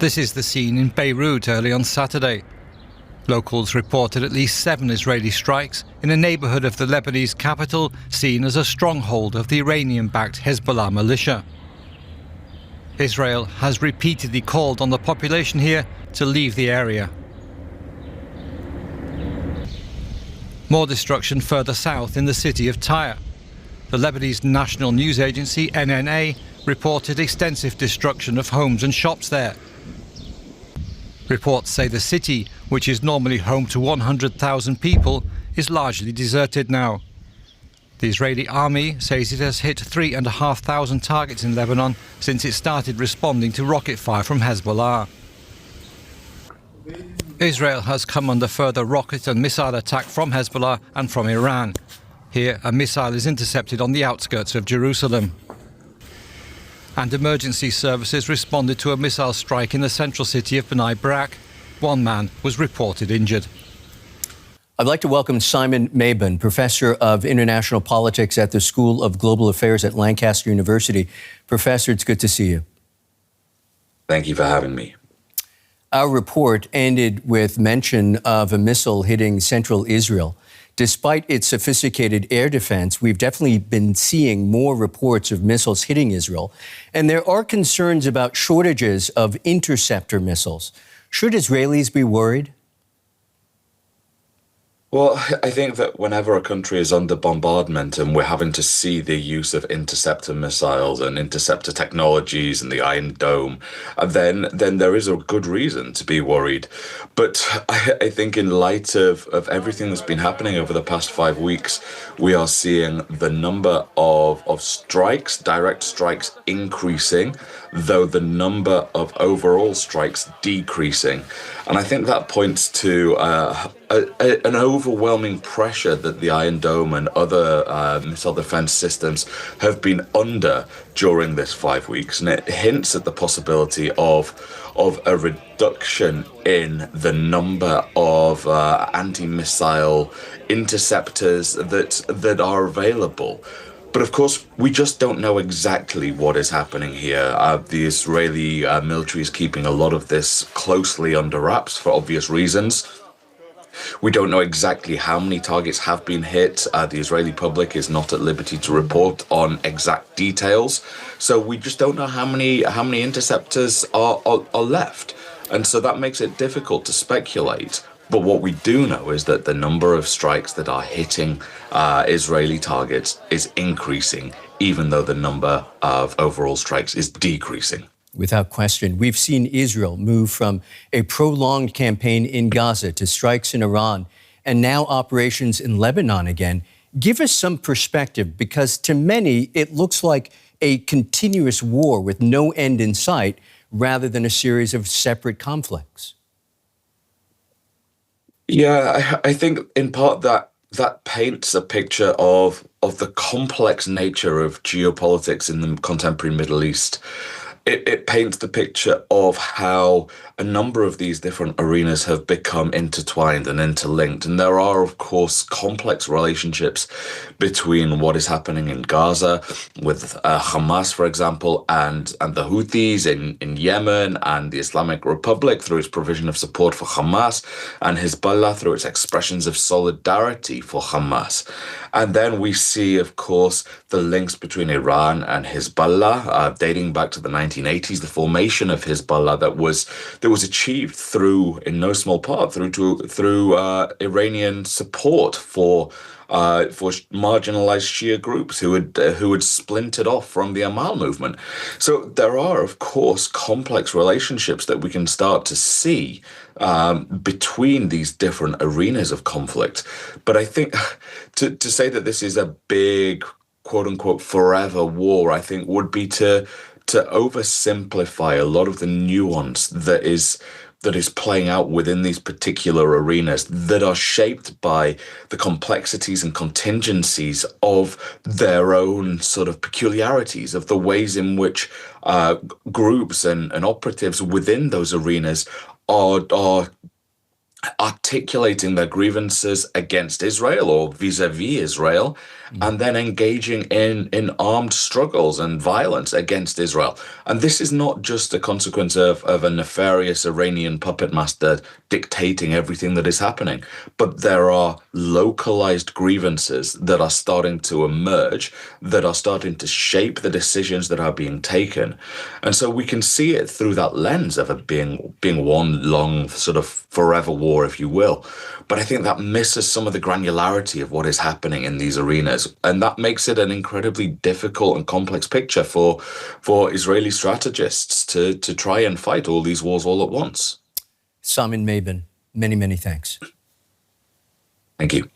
This is the scene in Beirut early on Saturday. Locals reported at least 7 Israeli strikes in a neighbourhood of the Lebanese capital seen as a stronghold of the Iranian-backed Hezbollah militia. Israel has repeatedly called on the population here to leave the area. More destruction further south in the city of Tyre. The Lebanese national news agency, NNA, reported extensive destruction of homes and shops there. Reports say the city, which is normally home to 100,000 people, is largely deserted now. The Israeli army says it has hit 3,500 targets in Lebanon since it started responding to rocket fire from Hezbollah. Israel has come under further rocket and missile attack from Hezbollah and from Iran. Here, a missile is intercepted on the outskirts of Jerusalem. And emergency services responded to a missile strike in the central city of Bnei Brak. 1 man was reported injured. I'd like to welcome Simon Mabon, professor of international politics at the School of Global Affairs at Lancaster University. Professor, it's good to see you. Thank you for having me. Our report ended with mention of a missile hitting central Israel. Despite its sophisticated air defense, we've definitely been seeing more reports of missiles hitting Israel. And there are concerns about shortages of interceptor missiles. Should Israelis be worried? Well, I think that whenever a country is under bombardment and we're having to see the use of interceptor missiles and interceptor technologies and the Iron Dome, then there is a good reason to be worried. But I think in light of everything that's been happening over the past 5 weeks, we are seeing the number of strikes, direct strikes, increasing, though the number of overall strikes decreasing. And I think that points to an overwhelming pressure that the Iron Dome and other missile defense systems have been under during this 5 weeks. And it hints at the possibility of a reduction in the number of anti-missile interceptors that are available. But of course, we just don't know exactly what is happening here. The Israeli military is keeping a lot of this closely under wraps for obvious reasons. We don't know exactly how many targets have been hit. The Israeli public is not at liberty to report on exact details. So we just don't know how many interceptors are left. And so that makes it difficult to speculate. But what we do know is that the number of strikes that are hitting Israeli targets is increasing, even though the number of overall strikes is decreasing. Without question. We've seen Israel move from a prolonged campaign in Gaza to strikes in Iran and now operations in Lebanon again. Give us some perspective, because to many, it looks like a continuous war with no end in sight rather than a series of separate conflicts. Yeah, I think in part that paints a picture of the complex nature of geopolitics in the contemporary Middle East. It paints the picture of how a number of these different arenas have become intertwined and interlinked. And there are, of course, complex relationships between what is happening in Gaza with Hamas, for example, and the Houthis in Yemen, and the Islamic Republic through its provision of support for Hamas, and Hezbollah through its expressions of solidarity for Hamas. And then we see, of course, the links between Iran and Hezbollah, dating back to the 1980s, the formation of Hezbollah that was achieved through, in no small part, through Iranian support for marginalized Shia groups who had splintered off from the Amal movement. So there are, of course, complex relationships that we can start to see between these different arenas of conflict. But I think to say that this is a big, quote unquote, forever war, I think would be to oversimplify a lot of the nuance that is playing out within these particular arenas that are shaped by the complexities and contingencies of their own sort of peculiarities, of the ways in which groups and operatives within those arenas are articulating their grievances against Israel or vis-a-vis Israel, and then engaging in armed struggles and violence against Israel. And this is not just a consequence of a nefarious Iranian puppet master dictating everything that is happening, but there are localized grievances that are starting to emerge, that are starting to shape the decisions that are being taken. And so we can see it through that lens of it being one long sort of forever war, if you will. But I think that misses some of the granularity of what is happening in these arenas. And that makes it an incredibly difficult and complex picture for Israeli strategists to try and fight all these wars all at once. Simon Mabon, many, many thanks. Thank you.